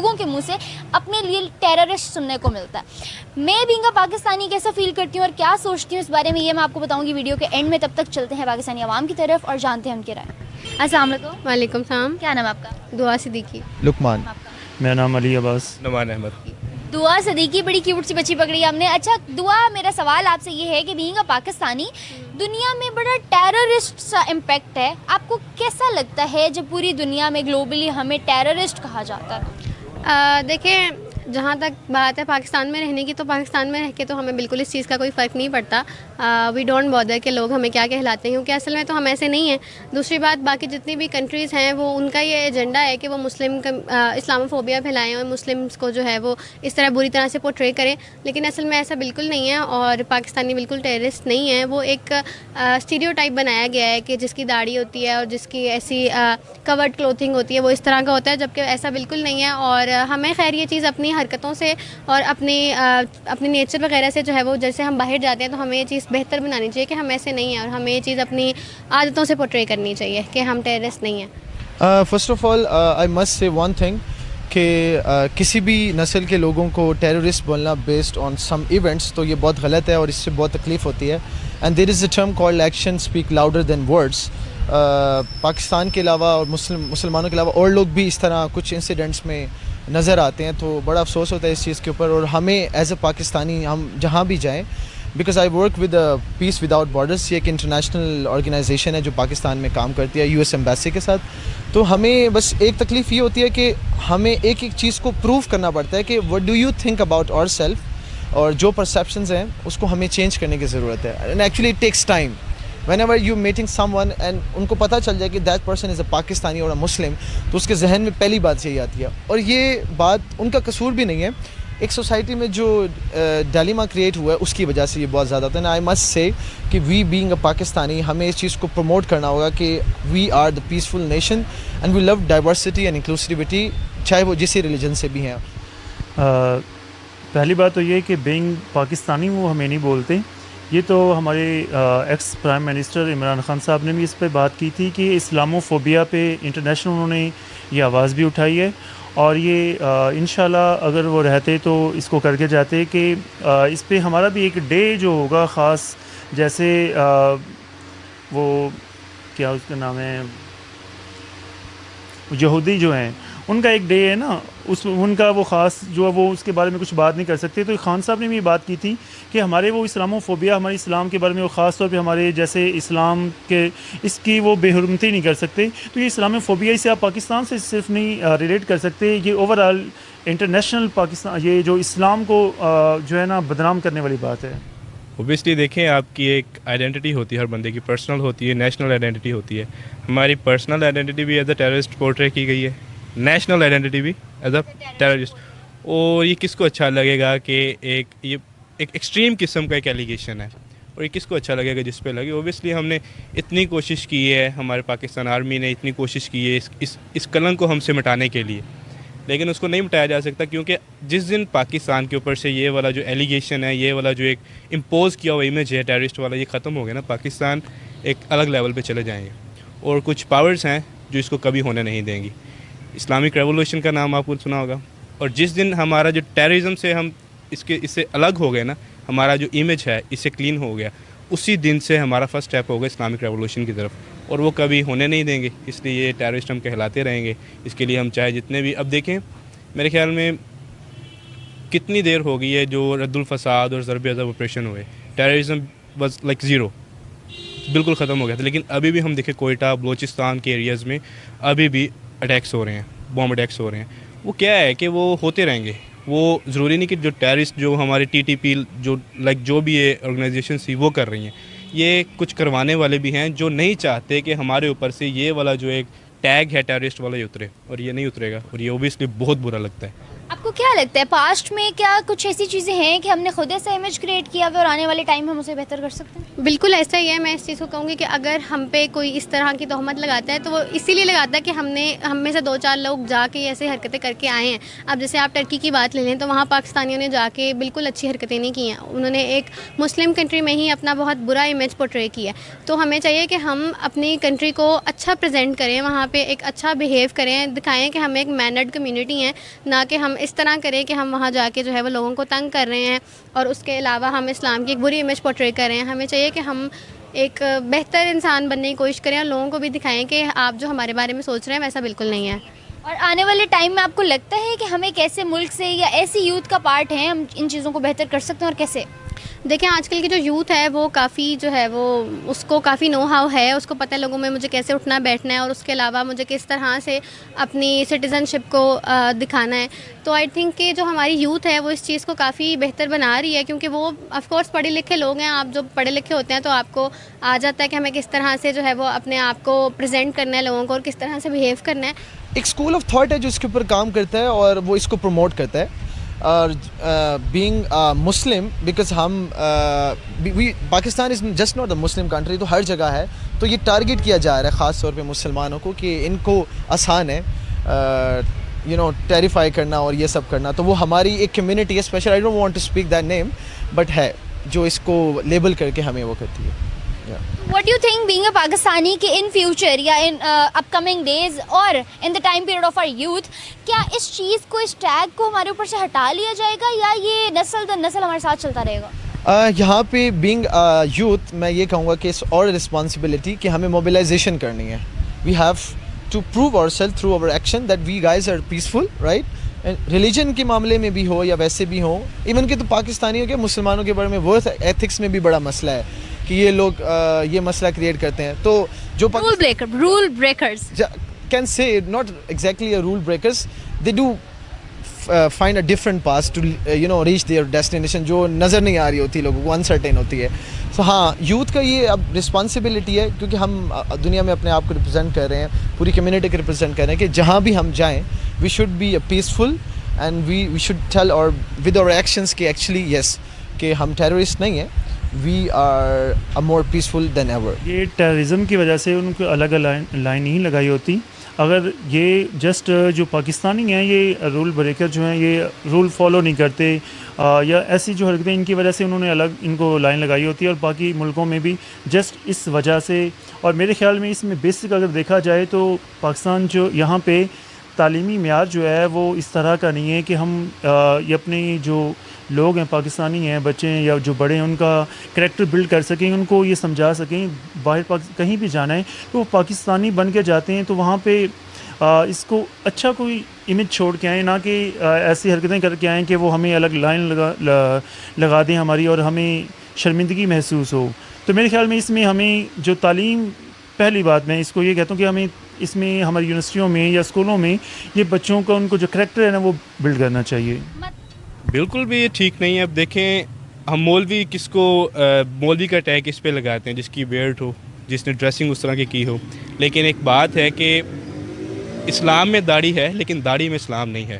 लोगों के मुंह से अपने लिए टेररिस्ट सुनने को मिलता है. मैं बीइंग अ पाकिस्तानी कैसा फील करती हूँ और क्या सोचती हूँ इस बारे में, ये मैं आपको बताऊँगी वीडियो के एंड में. तब तक चलते हैं पाकिस्तानी आवाम की तरफ और जानते हैं उनकी राय. अस्सलाम वालेकुम. वालेकुम सलाम. क्या नाम है आपका? दुआ सिद्दीकी. लुकमान. मेरा नाम अली अब्बास. नुमान अहमद. दुआ सदीकी, बड़ी क्यूट सी बच्ची पकड़ी आपने. अच्छा दुआ, मेरा सवाल आपसे ये है कि बीइंग अ पाकिस्तानी दुनिया में बड़ा टेररिस्ट सा इम्पैक्ट है. आपको कैसा लगता है जब पूरी दुनिया में ग्लोबली हमें टेररिस्ट कहा जाता है? देखिए, जहाँ तक बात है पाकिस्तान में रहने की, तो पाकिस्तान में रह के तो हमें बिल्कुल इस चीज़ का कोई फ़र्क नहीं पड़ता. वी डोंट बॉदर कि लोग हमें क्या कहलाते हैं, क्योंकि असल में तो हम ऐसे नहीं हैं. दूसरी बात, बाकी जितनी भी कंट्रीज़ हैं वो उनका ये एजेंडा है कि वो मुस्लिम इस्लामोफोबिया फैलाएं और मुस्लिम्स को जो है वो इस तरह बुरी तरह से पोर्ट्रे करें. लेकिन असल में ऐसा बिल्कुल नहीं है और पाकिस्तानी बिल्कुल टेररिस्ट नहीं है. वो एक स्टीरियोटाइप बनाया गया है कि जिसकी दाढ़ी होती है और जिसकी ऐसी कवर्ड क्लोथिंग होती है वो इस तरह का होता है, जबकि ऐसा बिल्कुल नहीं है. और हमें खैर ये चीज़ अपनी हरकतों से और अपनी नेचर वगैरह से जो है वो, जैसे हम बाहर जाते हैं तो हमें ये चीज़ बेहतर बनानी चाहिए कि हम ऐसे नहीं हैं और हमें ये चीज़ अपनी आदतों से पोर्ट्रे करनी चाहिए कि हम टेररिस्ट नहीं हैं. First of all I must say one thing कि किसी भी नस्ल के लोगों को टेररिस्ट बोलना बेस्ड ऑन सम इवेंट्स, तो ये बहुत गलत है और इससे बहुत तकलीफ़ होती है. And there is a term called action speak louder than words. Pakistan के अलावा और मुसलमानों के अलावा और लोग भी इस तरह कुछ इंसिडेंट्स में नज़र आते हैं, तो बड़ा अफसोस होता है इस चीज़ के ऊपर. और हमें एज अ पाकिस्तानी हम जहाँ भी जाएं, because I work with piece without borders, ये एक इंटरनेशनल ऑर्गेनाइजेशन है जो पाकिस्तान में काम करती है यूएस एम्बेसी के साथ. तो हमें बस एक तकलीफ़ ये होती है कि हमें एक एक चीज़ को प्रूव करना पड़ता है कि what do you think about our self, और जो परसेप्शंस हैं उसको हमें चेंज करने की ज़रूरत है. And actually it takes time. whenever you meeting someone and उनको पता चल जाए कि that person is a Pakistani और a मुस्लिम, तो उसके जहन में पहली बात यही आती है. और ये बात उनका कसूर भी नहीं है, एक सोसाइटी में जो डायलेमा क्रिएट हुआ है उसकी वजह से ये बहुत ज़्यादा होता है. आई मस्ट से कि वी बीइंग अ पाकिस्तानी हमें इस चीज़ को प्रमोट करना होगा कि we are the peaceful nation and we love diversity and inclusivity, चाहे वो जिस रिलीजन से भी हैं. पहली बात तो ये कि बीइंग पाकिस्तानी वो हमें नहीं बोलते. ये तो हमारे ex prime minister Imran Khan साहब ने भी इस पे बात की थी कि इस्लामोफोबिया पे इंटरनेशनल उन्होंने ये आवाज़ भी उठाई है. और ये इंशाल्लाह अगर वो रहते तो इसको करके जाते कि इस पे हमारा भी एक डे जो होगा ख़ास, जैसे वो क्या उसका नाम है, यहूदी जो हैं उनका एक डे है ना, उस उनका वो ख़ास जो है वो उसके बारे में कुछ बात नहीं कर सकते. तो खान साहब ने भी बात की थी कि हमारे वो इस्लामोफोबिया, हमारे इस्लाम के बारे में वो ख़ास तौर पे हमारे जैसे इस्लाम के इसकी वो बेहुरमती नहीं कर सकते. तो ये इस्लामोफोबिया इसे आप पाकिस्तान से सिर्फ नहीं रिलेट कर सकते, ये ओवरऑल इंटरनेशनल पाकिस्तान ये जो इस्लाम को जो है ना बदनाम करने वाली बात है. ओबियसली देखें, आपकी एक आइडेंटिटी होती है, हर बंदे की पर्सनल होती है, नेशनल आइडेंटिटी होती है. हमारी पर्सनल आइडेंटिटी भी एज अ टेररिस्ट पोर्ट्रे की गई है, नेशनल आइडेंटिटी भी एज अ टेररिस्ट. और ये किसको अच्छा लगेगा कि ये एक एक्सट्रीम किस्म का एक एलिगेशन है, और ये किसको अच्छा लगेगा जिस पे लगे. ओबियसली हमने इतनी कोशिश की है, हमारे पाकिस्तान आर्मी ने इतनी कोशिश की है इस कलंक को हमसे मिटाने के लिए, लेकिन उसको नहीं मिटाया जा सकता. क्योंकि जिस दिन पाकिस्तान के ऊपर से ये वाला जो एलिगेशन है, ये वाला जो एक इम्पोज़ किया हुआ इमेज है टेररिस्ट वाला, ये ख़त्म हो गया ना, पाकिस्तान एक अलग लेवल पे चले जाएंगे. और कुछ पावर्स हैं जो इसको कभी होने नहीं देंगी. इस्लामिक रेवोल्यूशन का नाम आपको सुना होगा. और जिस दिन हमारा जो टेररिज्म से हम इससे अलग हो गए ना, हमारा जो इमेज है इससे क्लीन हो गया, उसी दिन से हमारा फर्स्ट स्टेप होगा इस्लामिक रेवोल्यूशन की तरफ, और वो कभी होने नहीं देंगे. इसलिए ये टेररिस्ट हम कहलाते रहेंगे. इसके लिए हम चाहे जितने भी, अब देखें मेरे ख्याल में कितनी देर हो गई है जो रद्दुल फसाद और ज़रब अज़ब ऑपरेशन हुए, टेररिज्म वाज लाइक ज़ीरो, बिल्कुल ख़त्म हो गया था. लेकिन अभी भी हम देखें कोयटा बलोचिस्तान के एरियाज़ में अभी भी अटैक्स हो रहे हैं, बॉम्ब अटैक्स हो रहे हैं. वो क्या है कि वो होते रहेंगे. वो ज़रूरी नहीं कि जो टेररिस्ट जो हमारे TTP जो लाइक जो भी ये ऑर्गेनाइजेशन थी वो कर रही हैं, ये कुछ करवाने वाले भी हैं जो नहीं चाहते कि हमारे ऊपर से ये वाला जो एक टैग है टेररिस्ट वाला ये उतरे, और ये नहीं उतरेगा. और ये ओबियसली बहुत बुरा लगता है. آپ کو کیا لگتا ہے پاسٹ میں کیا کچھ ایسی چیزیں ہیں کہ ہم نے خود ایسا امیج کریٹ کیا ہوا اور آنے والے ٹائم میں ہم اسے بہتر کر سکتے ہیں؟ بالکل ایسا ہی ہے. میں اس چیز کو کہوں گی کہ اگر ہم پہ کوئی اس طرح کی تہمت لگاتا ہے تو وہ اسی لیے لگاتا ہے کہ ہم میں سے 2-4 لوگ جا کے ایسے حرکتیں کر کے آئے ہیں. اب جیسے آپ ٹرکی کی بات لے لیں تو وہاں پاکستانیوں نے جا کے بالکل اچھی حرکتیں نہیں کی ہیں. انہوں نے ایک مسلم کنٹری میں ہی اپنا بہت برا امیج پورٹری کیا ہے. تو ہمیں چاہیے کہ ہم اپنی کنٹری کو اچھا پریزنٹ کریں, وہاں پہ ایک اچھا بیہیو کریں, دکھائیں کہ ہم ایک مینرڈ کمیونٹی ہیں, نہ کہ ہم اس طرح کریں کہ ہم وہاں جا کے جو ہے وہ لوگوں کو تنگ کر رہے ہیں اور اس کے علاوہ ہم اسلام کی ایک بری امیج پورٹری کر رہے ہیں. ہمیں چاہیے کہ ہم ایک بہتر انسان بننے کی کوشش کریں اور لوگوں کو بھی دکھائیں کہ آپ جو ہمارے بارے میں سوچ رہے ہیں ویسا بالکل نہیں ہے. اور آنے والے ٹائم میں آپ کو لگتا ہے کہ ہم ایک ایسے ملک سے یا ایسی یوتھ کا پارٹ ہیں, ہم ان چیزوں کو بہتر کر سکتے ہیں, اور کیسے؟ دیکھیں آج کل کی جو یوتھ ہے وہ کافی جو ہے وہ اس کو کافی نو ہاؤ ہے, اس کو پتہ ہے لوگوں میں مجھے کیسے اٹھنا بیٹھنا ہے اور اس کے علاوہ مجھے کس طرح سے اپنی سٹیزن شپ کو دکھانا ہے. تو آئی تھنک کہ جو ہماری یوتھ ہے وہ اس چیز کو کافی بہتر بنا رہی ہے, کیونکہ وہ آف کورس پڑھے لکھے لوگ ہیں. آپ جو پڑھے لکھے ہوتے ہیں تو آپ کو آ جاتا ہے کہ ہمیں کس طرح سے جو ہے وہ اپنے آپ کو پریزنٹ کرنا ہے لوگوں کو اور کس طرح سے بیہیو کرنا ہے. ایک اسکول آف تھاٹ ہے جو اس کے اوپر کام کرتا ہے اور وہ اس کو پروموٹ کرتا ہے. اور بینگ مسلم بیکاز ہم Pakistan is just not the Muslim country, تو ہر جگہ ہے. تو یہ ٹارگیٹ کیا جا رہا ہے خاص طور پہ مسلمانوں کو کہ ان کو آسان ہے ٹیریفائی کرنا اور یہ سب کرنا. تو وہ ہماری ایک کمیونٹی ہے special, I don't want to speak that name, but ہے جو اس کو لیبل کر کے ہمیں وہ کرتی ہے. What do you think being a Pakistani کہ in future یا in upcoming days اور in the time period of our youth, کیا اس چیز کو, اس ٹیگ کو ہمارے اوپر سے ہٹا لیا جائے گا یا یہ نسل در نسل ہمارے ساتھ چلتا رہے گا؟ یہاں پہ بینگ یوتھ میں یہ کہوں گا کہ اس اور رسپانسبلٹی کہ ہمیں موبلائزیشن کرنی ہے. We have to prove our self through our action that we guys are peaceful, right. Religion کے معاملے میں بھی ہو یا ویسے بھی ہو, ایون کہ تو پاکستانیوں کے مسلمانوں کے بارے میں ورتھ ایتھکس میں بھی بڑا مسئلہ ہے کہ یہ لوگ یہ مسئلہ کریٹ کرتے ہیں. تو جو rule breakers can say not exactly a rule breakers, they do find a different path to reach their destination جو نظر نہیں آ رہی ہوتی لوگوں کو, uncertain ہوتی ہے. تو ہاں یوتھ کا یہ اب رسپانسبلٹی ہے کیونکہ ہم دنیا میں اپنے آپ کو ریپرزینٹ کر رہے ہیں, پوری کمیونٹی کو ریپرزینٹ کر رہے ہیں کہ جہاں بھی ہم جائیں we should be peaceful and we should tell our with our actions کہ ایکچولی یس کہ ہم ٹیررسٹ نہیں ہیں, we are more peaceful than ever. یہ ٹیررزم کی وجہ سے ان کو الگ لائن نہیں لگائی ہوتی. اگر یہ جسٹ جو پاکستانی ہیں یہ رول بریکر جو ہیں یہ رول فالو نہیں کرتے یا ایسی جو حرکتیں ان کی وجہ سے انہوں نے الگ ان کو لائن لگائی ہوتی ہے, اور باقی ملکوں میں بھی جسٹ اس وجہ سے. اور میرے خیال میں اس میں بیسک اگر دیکھا جائے تو پاکستان جو یہاں پہ تعلیمی معیار جو ہے وہ اس طرح کا نہیں ہے کہ ہم یہ اپنے جو لوگ ہیں پاکستانی ہیں, بچے ہیں یا جو بڑے ہیں, ان کا کریکٹر بلڈ کر سکیں, ان کو یہ سمجھا سکیں باہر کہیں بھی جانا ہے تو وہ پاکستانی بن کے جاتے ہیں. تو وہاں پہ اس کو اچھا کوئی امیج چھوڑ کے آئیں, نہ کہ ایسی حرکتیں کر کے آئیں کہ وہ ہمیں الگ لائن لگا دیں ہماری اور ہمیں شرمندگی محسوس ہو. تو میرے خیال میں اس میں ہمیں جو تعلیم, پہلی بات میں اس کو یہ کہتا ہوں کہ ہمیں اس میں ہماری یونیورسٹیوں میں یا اسکولوں میں یہ بچوں کا ان کو جو کریکٹر ہے نا وہ بلڈ کرنا چاہیے. بالکل بھی یہ ٹھیک نہیں ہے. اب دیکھیں ہم مولوی کس کو مولوی کا ٹیگ اس پہ لگاتے ہیں جس کی بیئرڈ ہو, جس نے ڈریسنگ اس طرح کی ہو. لیکن ایک بات ہے کہ اسلام میں داڑھی ہے لیکن داڑھی میں اسلام نہیں ہے.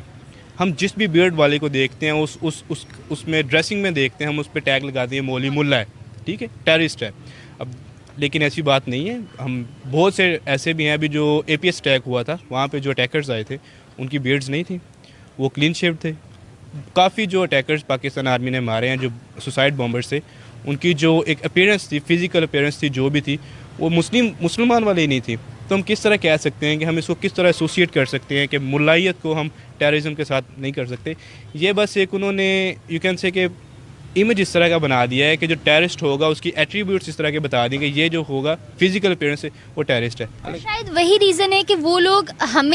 ہم جس بھی بیئرڈ والے کو دیکھتے ہیں اس میں ڈریسنگ میں دیکھتے ہیں, ہم اس پہ ٹیگ لگاتے ہیں مولوی ملا ہے, ٹھیک ہے, ٹیررسٹ ہے. اب لیکن ایسی بات نہیں ہے. ہم بہت سے ایسے بھی ہیں ابھی جو APS اٹیک ہوا تھا, وہاں پہ جو اٹیکرز آئے تھے ان کی بیئرڈز نہیں تھیں, وہ کلین شیوڈ تھے. کافی جو اٹیکرز پاکستان آرمی نے مارے ہیں جو سوسائڈ بامبرز تھے, ان کی جو ایک اپیرنس تھی, فزیکل اپیرنس تھی جو بھی تھی, وہ مسلمان والے ہی نہیں تھی. تو ہم کس طرح کہہ سکتے ہیں کہ ہم اس کو کس طرح ایسوسیٹ کر سکتے ہیں کہ ملائیت کو ہم ٹیررزم کے ساتھ نہیں کر سکتے. یہ بس ایک انہوں نے یو کین سے کہ امیج اس طرح کا بنا دیا ہے کہ جو ٹیررسٹ ہوگا اس کی ایٹریبیوٹس اس طرح کے بتا دیں کہ یہ جو ہوگا فزیکل اپیرنس سے وہ ٹیررسٹ ہے. شاید وہی ریزن ہے کہ وہ لوگ ہمیں